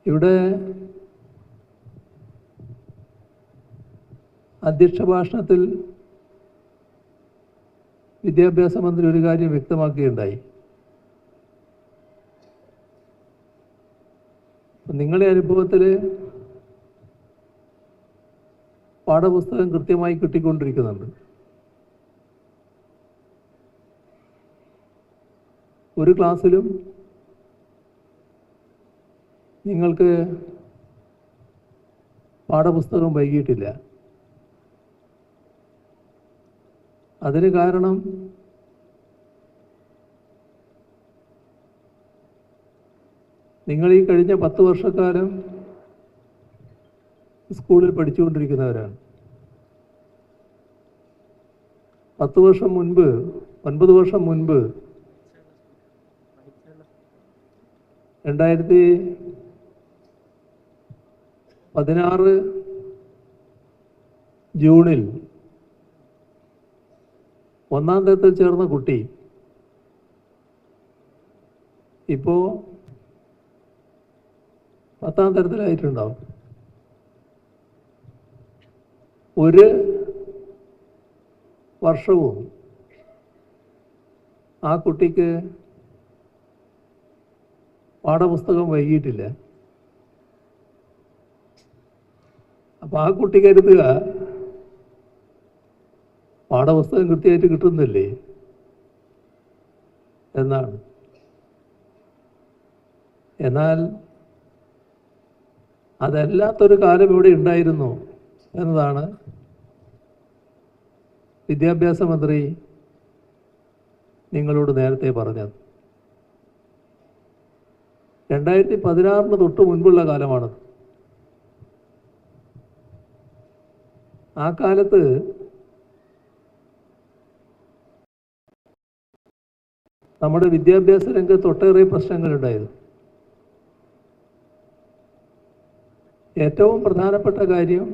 ഇവിടെ അധ്യക്ഷ ഭാഷണത്തിൽ വിദ്യാഭ്യാസ മന്ത്രി ഒരു കാര്യം വ്യക്തമാക്കുകയുണ്ടായി. നിങ്ങളുടെ അനുഭവത്തിൽ പാഠപുസ്തകം കൃത്യമായി കിട്ടിക്കൊണ്ടിരിക്കുന്നുണ്ട്. ഒരു ക്ലാസ്സിലും നിങ്ങൾക്ക് പാഠപുസ്തകം വൈകിയിട്ടില്ല. അതിന് കാരണം നിങ്ങൾ ഈ കഴിഞ്ഞ 10 വർഷക്കാലം സ്കൂളിൽ പഠിച്ചുകൊണ്ടിരിക്കുന്നവരാണ്. 10 വർഷം മുൻപ് 9 വർഷം മുൻപ് 2016 ജൂണിൽ 1ാം തരത്തിൽ ചേർന്ന കുട്ടി ഇപ്പോൾ 10ാം തരത്തിലായിട്ടുണ്ടാവും. ഒരു വർഷവും ആ കുട്ടിക്ക് പാഠപുസ്തകം വൈകിയിട്ടില്ല. അപ്പം ആ കുട്ടി കരുതുക പാഠപുസ്തകം കൃത്യമായിട്ട് കിട്ടുന്നില്ലേ എന്നാണ്. എന്നാൽ അതല്ലാത്തൊരു കാലം ഇവിടെ ഉണ്ടായിരുന്നു എന്നതാണ് വിദ്യാഭ്യാസ മന്ത്രി നിങ്ങളോട് നേരത്തെ പറഞ്ഞത്. 2016 തൊട്ട് മുൻപുള്ള കാലമാണത്. ആ കാലത്ത് നമ്മുടെ വിദ്യാഭ്യാസ രംഗത്ത് ഒട്ടേറെ പ്രശ്നങ്ങളുണ്ടായിരുന്നു. ഏറ്റവും പ്രധാനപ്പെട്ട കാര്യം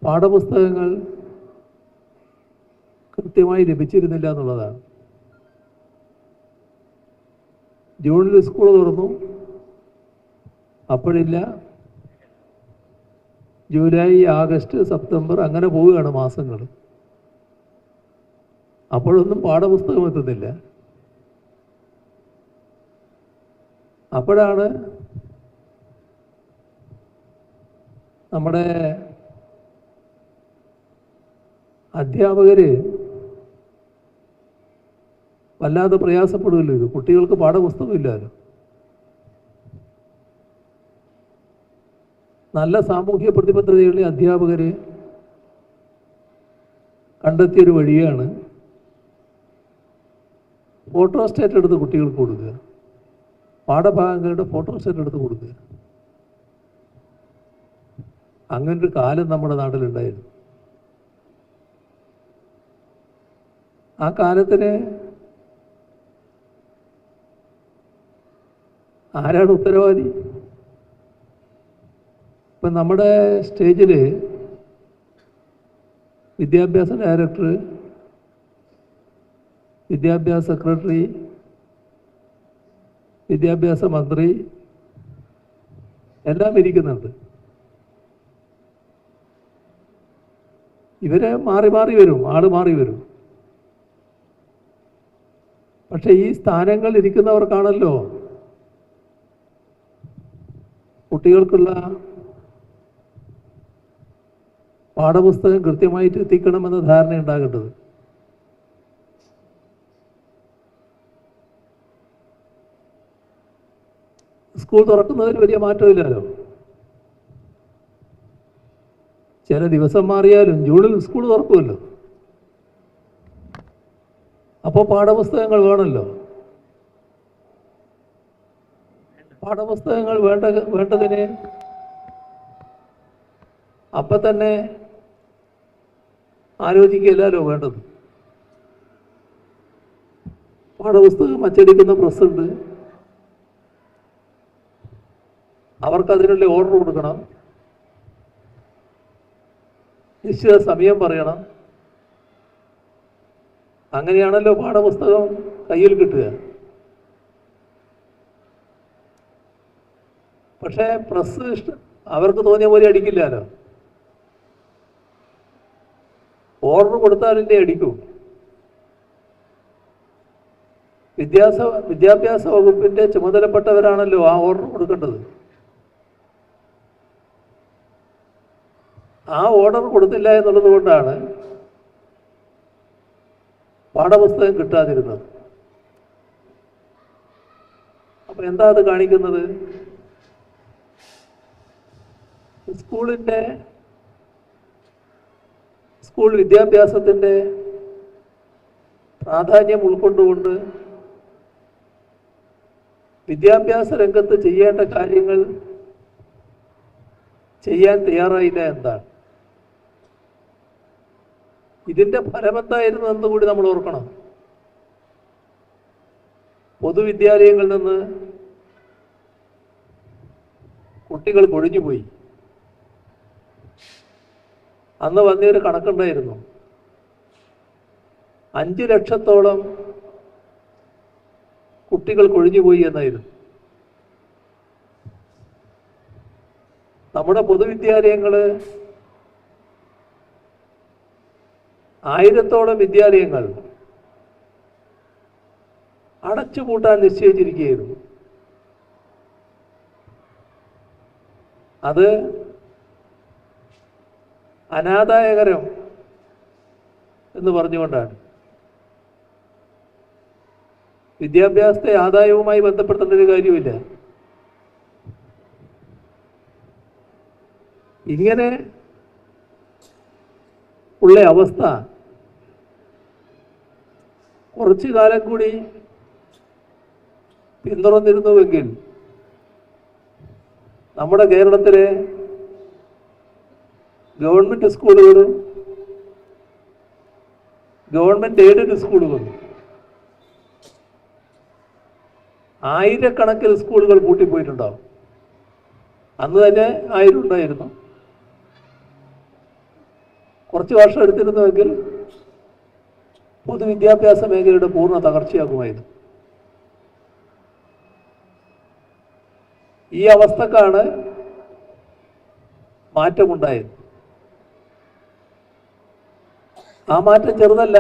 പാഠപുസ്തകങ്ങൾ കൃത്യമായി ലഭിച്ചിരുന്നില്ല എന്നുള്ളതാണ്. ജൂണിൽ സ്കൂൾ തുറന്നു, അപ്പോഴില്ല. ജൂലൈ, ആഗസ്റ്റ്, സെപ്റ്റംബർ അങ്ങനെ പോവുകയാണ് മാസങ്ങൾ. അപ്പോഴൊന്നും പാഠപുസ്തകം എത്തുന്നില്ല. അപ്പോഴാണ് നമ്മുടെ അധ്യാപകർ വല്ലാതെ പ്രയാസപ്പെടുമല്ലോ. ഇത് കുട്ടികൾക്ക് പാഠപുസ്തകം ഇല്ലല്ലോ. നല്ല സാമൂഹ്യ പ്രതിബദ്ധതയുള്ള അധ്യാപകർ കണ്ടെത്തിയൊരു വഴിയാണ് ഫോട്ടോസ്റ്റാറ്റ് എടുത്ത് കുട്ടികൾക്ക് കൊടുക്കുക, പാഠഭാഗങ്ങളുടെ ഫോട്ടോസ്റ്റാറ്റ് എടുത്ത് കൊടുക്കുക. അങ്ങനൊരു കാലം നമ്മുടെ നാട്ടിലുണ്ടായിരുന്നു. ആ കാലത്തിന് ആരാണ് ഉത്തരവാദി? ഇപ്പം നമ്മുടെ സ്റ്റേജിൽ വിദ്യാഭ്യാസ ഡയറക്ടർ, വിദ്യാഭ്യാസ സെക്രട്ടറി, വിദ്യാഭ്യാസ മന്ത്രി എല്ലാം ഇരിക്കുന്നുണ്ട്. ഇവരെ മാറി മാറി വരും, ആള് മാറി വരും. പക്ഷെ ഈ സ്ഥാനങ്ങൾ ഇരിക്കുന്നവർക്കാണല്ലോ കുട്ടികൾക്കുള്ള പാഠപുസ്തകം കൃത്യമായിട്ട് എത്തിക്കണമെന്ന ധാരണ ഉണ്ടാകേണ്ടത്. സ്കൂൾ തുറക്കുന്നതിൽ വലിയ മാറ്റമില്ലല്ലോ. ചില ദിവസം മാറിയാലും ജൂണിൽ സ്കൂൾ തുറക്കുമല്ലോ. അപ്പോൾ പാഠപുസ്തകങ്ങൾ വേണമല്ലോ. പാഠപുസ്തകങ്ങൾ വേണ്ടതിന് അപ്പം തന്നെ ആലോചിക്കുകയല്ലോ വേണ്ടത്. പാഠപുസ്തകം അച്ചടിക്കുന്ന പ്രസ്സുണ്ട്, അവർക്കതിനുള്ള ഓർഡർ കൊടുക്കണം, നിശ്ചിത സമയം പറയണം. അങ്ങനെയാണല്ലോ പാഠപുസ്തകം കയ്യിൽ കിട്ടുക. പക്ഷേ പ്രസ് അവർക്ക് തോന്നിയ പോലെ അടിക്കില്ലല്ലോ. ഓർഡർ കൊടുത്താലല്ലേ അടിക്കൂ. വിദ്യാഭ്യാസ വകുപ്പിന്റെ ചുമതലപ്പെട്ടവരാണല്ലോ ആ ഓർഡർ കൊടുക്കേണ്ടത്. ആ ഓർഡർ കൊടുത്തില്ല എന്നുള്ളത് കൊണ്ടാണ് പാഠപുസ്തകം കിട്ടാതിരുന്നത്. അപ്പൊ എന്താ അത് കാണിക്കുന്നത്? സ്കൂൾ വിദ്യാഭ്യാസത്തിന്റെ പ്രാധാന്യം ഉൾക്കൊണ്ടുകൊണ്ട് വിദ്യാഭ്യാസ രംഗത്ത് ചെയ്യേണ്ട കാര്യങ്ങൾ ചെയ്യാൻ തയ്യാറായില്ല എന്താണ്. ഇതിന്റെ ഫലമെന്തായിരുന്നു എന്ന് കൂടി നമ്മൾ ഓർക്കണം. പൊതുവിദ്യാലയങ്ങളിൽ നിന്ന് കുട്ടികൾ കൊഴിഞ്ഞുപോയി. അന്ന് വന്നൊരു കണക്കുണ്ടായിരുന്നു, 5 ലക്ഷത്തോളം കുട്ടികൾ കൊഴിഞ്ഞുപോയി എന്നായിരുന്നു. നമ്മുടെ പൊതുവിദ്യാലയങ്ങൾ 1000-ഓളം വിദ്യാലയങ്ങൾ അടച്ചുപൂട്ടാൻ നിശ്ചയിച്ചിരിക്കുകയായിരുന്നു. അത് അനാദായകരം എന്ന് പറഞ്ഞുകൊണ്ടാണ്. വിദ്യാഭ്യാസത്തെ ആദായവുമായി ബന്ധപ്പെടുത്തേണ്ട ഒരു കാര്യമില്ല. ഇങ്ങനെ ഉള്ള അവസ്ഥ കുറച്ചു കാലം കൂടി പിന്തുടർന്നിരുന്നുവെങ്കിൽ നമ്മുടെ കേരളത്തിലെ ഗവൺമെന്റ് സ്കൂളുകളും ഗവൺമെന്റ് എയ്ഡഡ് സ്കൂളുകളും ആയിരക്കണക്കിന് സ്കൂളുകൾ പൂട്ടിപ്പോയിട്ടുണ്ടാവും. അന്ന് തന്നെ 1000 ഉണ്ടായിരുന്നു. കുറച്ച് വർഷം എടുത്തിരുന്നുവെങ്കിൽ പൊതുവിദ്യാഭ്യാസ മേഖലയുടെ പൂർണ്ണ തകർച്ചയാകുമായിരുന്നു. ഈ അവസ്ഥക്കാണ് മാറ്റമുണ്ടായത്. ആ മാറ്റം ചെറുതല്ല.